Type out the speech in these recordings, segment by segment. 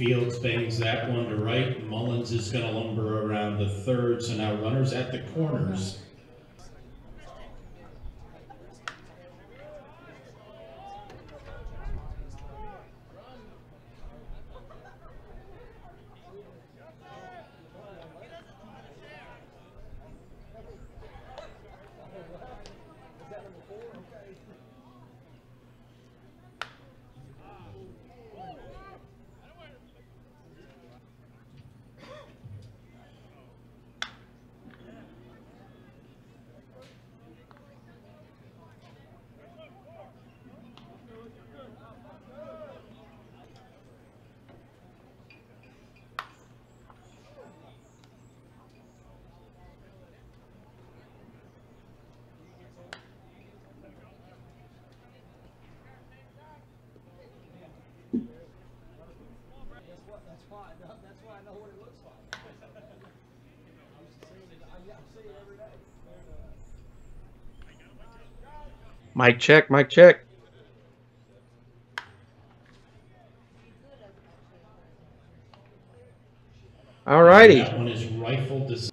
Fields bangs that one to right. Mullins is going to lumber around the third. So now runners at the corners. That's why I know what it looks like. I see it every day. Mic check, mic check. All righty. That one is rifled to...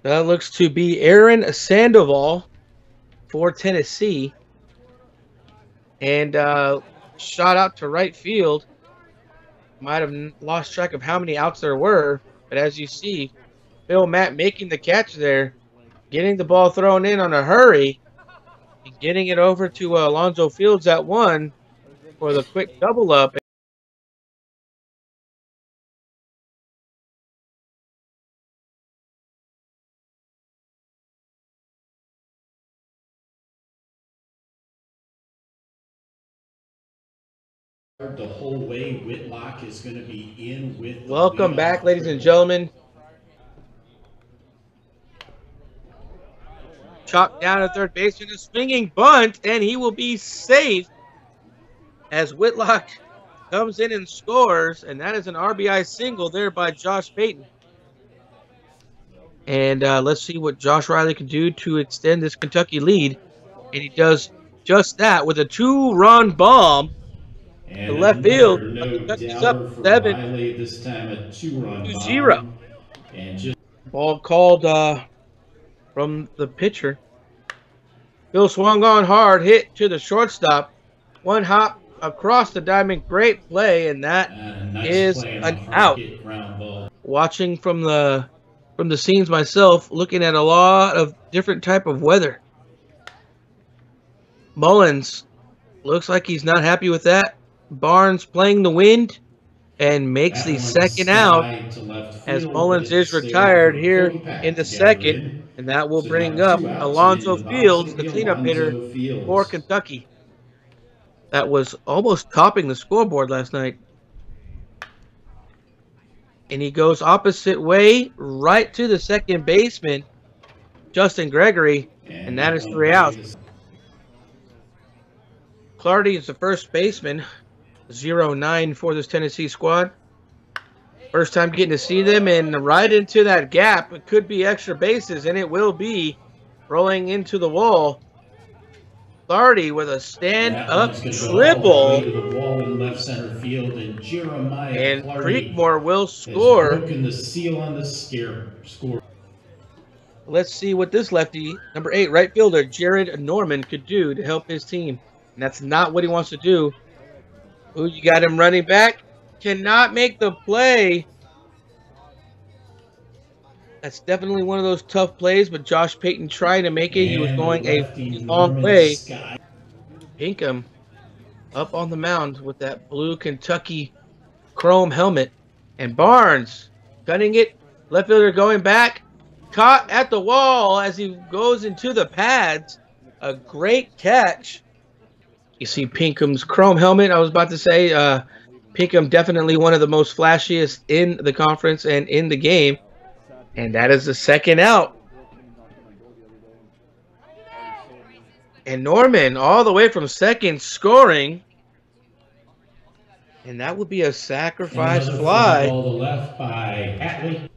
That looks to be Aaron Sandoval for Tennessee. And shot out to right field. Might have lost track of how many outs there were. But as you see, Phil Matt making the catch there. Getting the ball thrown in on a hurry. And getting it over to Alonzo Fields at one for the quick double up. The whole way. Whitlock is going to be in with... Welcome back, ladies and gentlemen. Chopped down at third base in a swinging bunt, and he will be safe as Whitlock comes in and scores, and that is an RBI single there by Josh Payton. And let's see what Josh Riley can do to extend this Kentucky lead, and he does just that with a two-run bomb. The left field, Kentucky's up 7-0. This time a 2-run and just ball called from the pitcher. Phil swung on hard, hit to the shortstop. One hop across the diamond, great play, and that is an out. Watching from the scenes myself, looking at a lot of different type of weather. Mullins looks like he's not happy with that. Barnes playing the wind and makes the second out as Mullins is retired here in the second, and that will bring up Alonzo Fields, the cleanup hitter for Kentucky. That was almost topping the scoreboard last night. And he goes opposite way right to the second baseman, Justin Gregory, and that is 3 outs. Clardy is the first baseman. 0-9 for this Tennessee squad. First time getting to see them, and right into that gap. It could be extra bases, and it will be rolling into the wall. Clardy with a stand-up triple. The wall in left center field, and Jeremiah and Clardy Creekmore will score. Broken the seal on the score. Let's see what this lefty, number 8 right fielder, Jared Norman, could do to help his team. And that's not what he wants to do. Ooh, you got him running back. Cannot make the play. That's definitely one of those tough plays, but Josh Payton trying to make it. He was going a long way. Pinkham up on the mound with that blue Kentucky chrome helmet. And Barnes cutting it. Left fielder going back. Caught at the wall as he goes into the pads. A great catch. You see Pinkham's chrome helmet. I was about to say Pinkham definitely one of the most flashiest in the conference and in the game. And that is the second out. And Norman all the way from second scoring. And that would be a sacrifice fly. Ball to left by Hatley.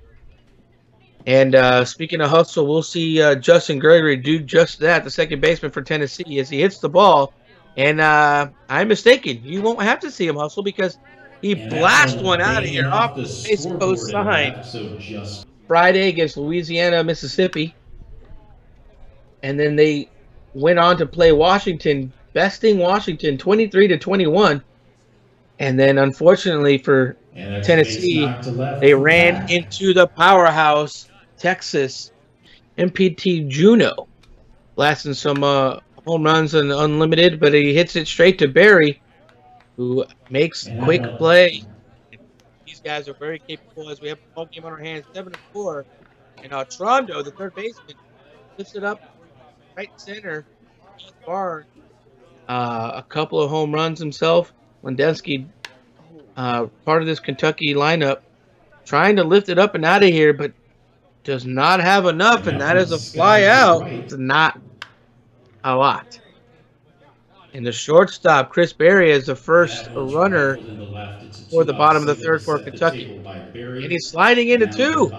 And speaking of hustle, we'll see Justin Gregory do just that, the second baseman for Tennessee, as he hits the ball And I'm mistaken. You won't have to see him hustle because he And blasts that one out of here off the base post side. So just Friday against Louisiana, Mississippi. And then they went on to play Washington, besting Washington 23-21. And then, unfortunately for Tennessee, they ran into the powerhouse, Texas, MPT Juno, blasting some home runs and unlimited, but he hits it straight to Barry, who makes quick play. These guys are very capable as we have a ball game on our hands, 7-4. And Trondo, the third baseman, lifts it up right center. Barnes, a couple of home runs himself. Condensed, part of this Kentucky lineup, trying to lift it up and out of here, but does not have enough, and that is a fly out. It's not a lot. And the shortstop, Chris Berry, is the first runner for the bottom of the third for Kentucky. And he's sliding into two.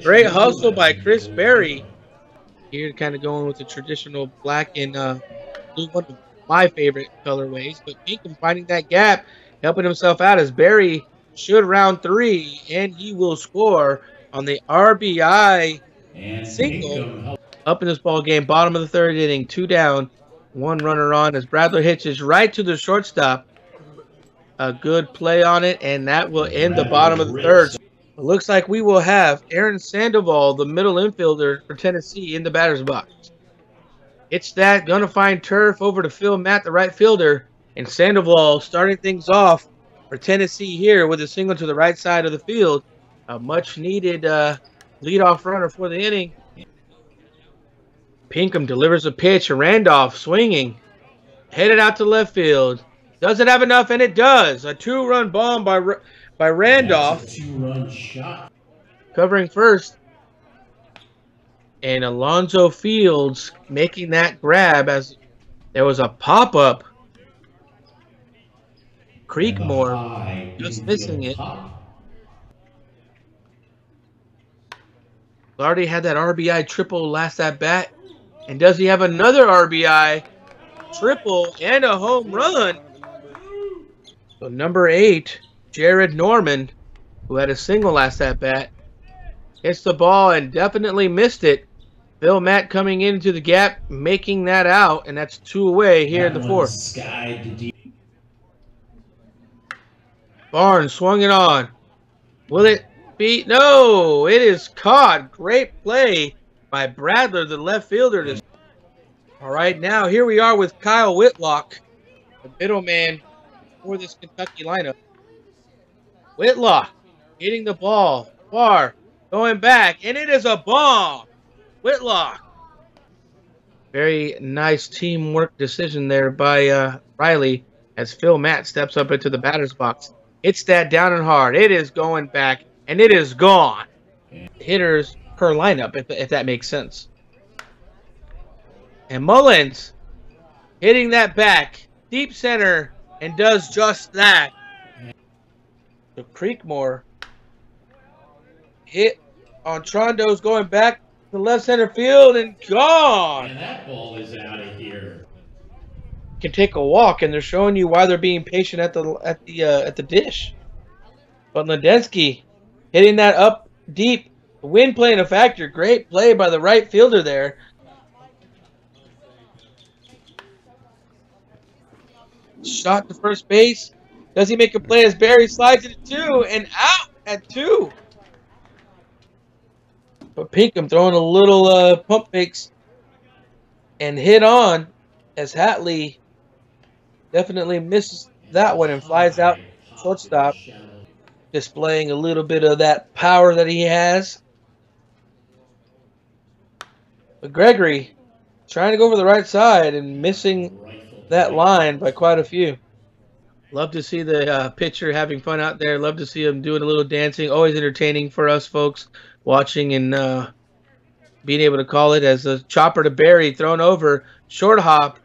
Great hustle by Chris Berry. Here kind of going with the traditional black and blue, one of my favorite colorways. But Pinkham finding that gap, helping himself out as Berry should round three, and he will score on the RBI single up in this ball game. Bottom of the third inning, 2 down, 1 runner on as Bradler hitches right to the shortstop. A good play on it, and that will end the bottom of the third. It looks like we will have Aaron Sandoval, the middle infielder for Tennessee, in the batter's box. It's that, gonna find turf over to Phil Matt, the right fielder, and Sandoval starting things off for Tennessee here with a single to the right side of the field. A much-needed leadoff runner for the inning. Pinkham delivers a pitch, Randolph swinging, headed out to left field. Does it have enough? And it does. A 2-run bomb by Randolph. That's a 2-run shot. Covering first. And Alonzo Fields making that grab as there was a pop-up. Creekmore just missing it. Already had that RBI triple last at bat. And does he have another RBI triple and a home run? So number 8, Jared Norman, who had a single last at bat, hits the ball and definitely missed it. Phil Matt coming into the gap, making that out, and that's 2 away here in the fourth. Barnes swung it on. Will it be? No, it is caught. Great play by Bradler, the left fielder. All right, now here we are with Kyle Whitlock, the middleman for this Kentucky lineup. Whitlock hitting the ball far, going back, and it is a bomb. Whitlock. Very nice teamwork decision there by Riley as Phil Matt steps up into the batter's box. It's that down and hard. It is going back, and it is gone. Hitters per lineup, if that makes sense. And Mullins hitting that back, deep center, and does just that. So Creekmore hit on Trondo's going back to left center field and gone. And that ball is out of here. Can take a walk, and they're showing you why they're being patient at the dish. But Condensed hitting that up deep, wind playing a factor. Great play by the right fielder there. Shot to first base. Does he make a play as Barry slides it at 2 and out at 2? But Pinkham throwing a little pump fakes and hit on as Hatley definitely misses that one and flies out shortstop, displaying a little bit of that power that he has. But Gregory trying to go over the right side and missing that line by quite a few. Love to see the pitcher having fun out there. Love to see him doing a little dancing. Always entertaining for us folks watching and being able to call it as a chopper to Barry thrown over, short hop,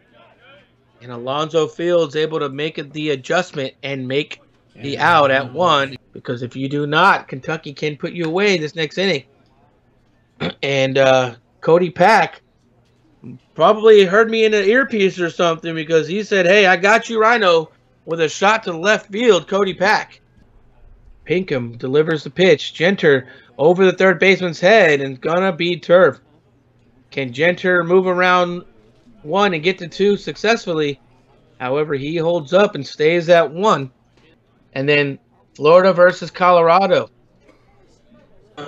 and Alonzo Fields able to make it the adjustment and make the out at 1. Because if you do not, Kentucky can put you away this next inning. And Cody Pack Probably heard me in an earpiece or something because he said, "Hey, I got you, Rhino," with a shot to the left field. Cody Pack. Pinkham delivers the pitch. Genter over the third baseman's head and gonna be turf. Can Genter move around one and get to two successfully? However, he holds up and stays at one. And then Florida versus Colorado.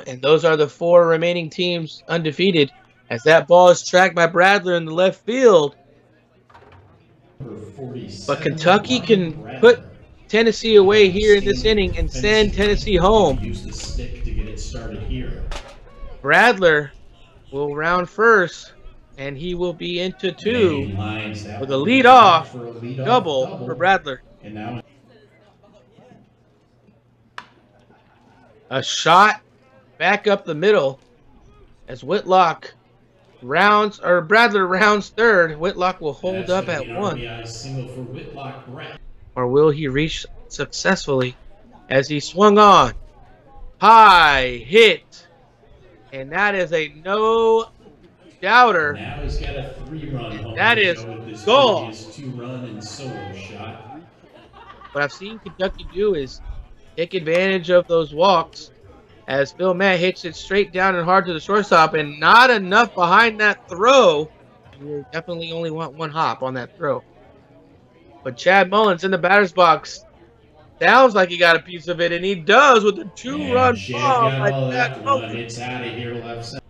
And those are the four remaining teams undefeated as that ball is tracked by Bradler in the left field. But Kentucky can put Tennessee away here in this inning and send Tennessee home. Use the stick to get it started here. Bradler will round first, and he will be into two with a lead-off double for Bradler. And now A shot back up the middle as Bradler rounds third. Whitlock will hold up at one. Single for Whitlock. Or will he reach successfully as he swung on? High hit. And that is a no-doubter. Now he's got a 3-run home. That is goal. 2-run and solo shot. What I've seen Kentucky do is take advantage of those walks as Phil Matt hits it straight down and hard to the shortstop, and not enough behind that throw. You definitely only want one hop on that throw. But Chad Mullins in the batter's box sounds like he got a piece of it, and he does with a 2-run ball by Chad Mullins. It's out of here left center.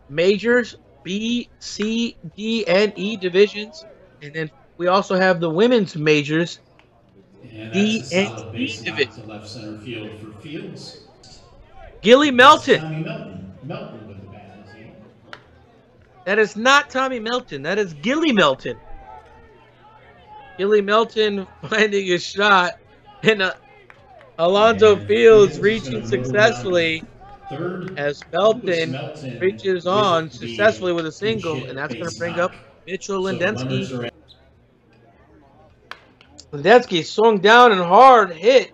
Majors, B, C, D, and E divisions, and then we also have the women's majors, D and E division. Left center field for Fields. Gilly Melton. Tommy Melton with the bat in his hand. That is not Tommy Melton. That is Gilly Melton. Gilly Melton finding his shot, and Alonzo Fields reaching successfully as Melton reaches on successfully with a single, and that's going to bring up Mitchell Lindensky. Lindensky swung down and hard hit.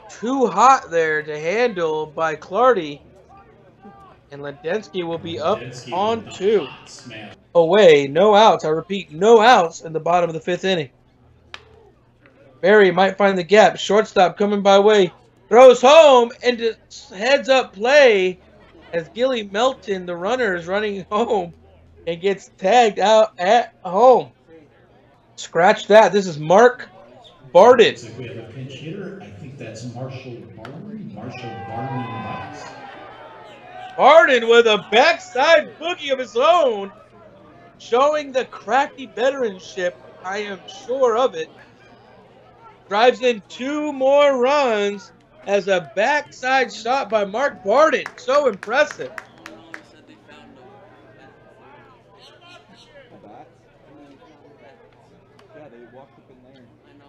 Too hot there to handle by Clardy. And Lindensky will be up on 2. Away, no outs. I repeat, no outs in the bottom of the 5th inning. Barry might find the gap. Shortstop coming by way. Throws home and heads up play as Gilly Melton, the runner, is running home and gets tagged out at home. Scratch that. This is Mark Barden. Looks like we have a pinch hitter. I think that's Marshall Barden. Marshall Barden in the box. Barden with a backside boogie of his own, showing the crafty veteranship. I am sure of it. Drives in 2 more runs as a backside shot by Mark Barden. So impressive.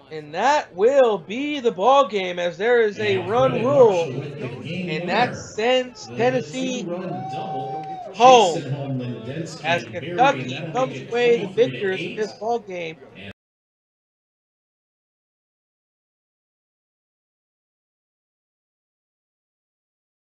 And that will be the ball game as there is a run rule, and that sends Tennessee home as Kentucky comes away the victors in this ball game.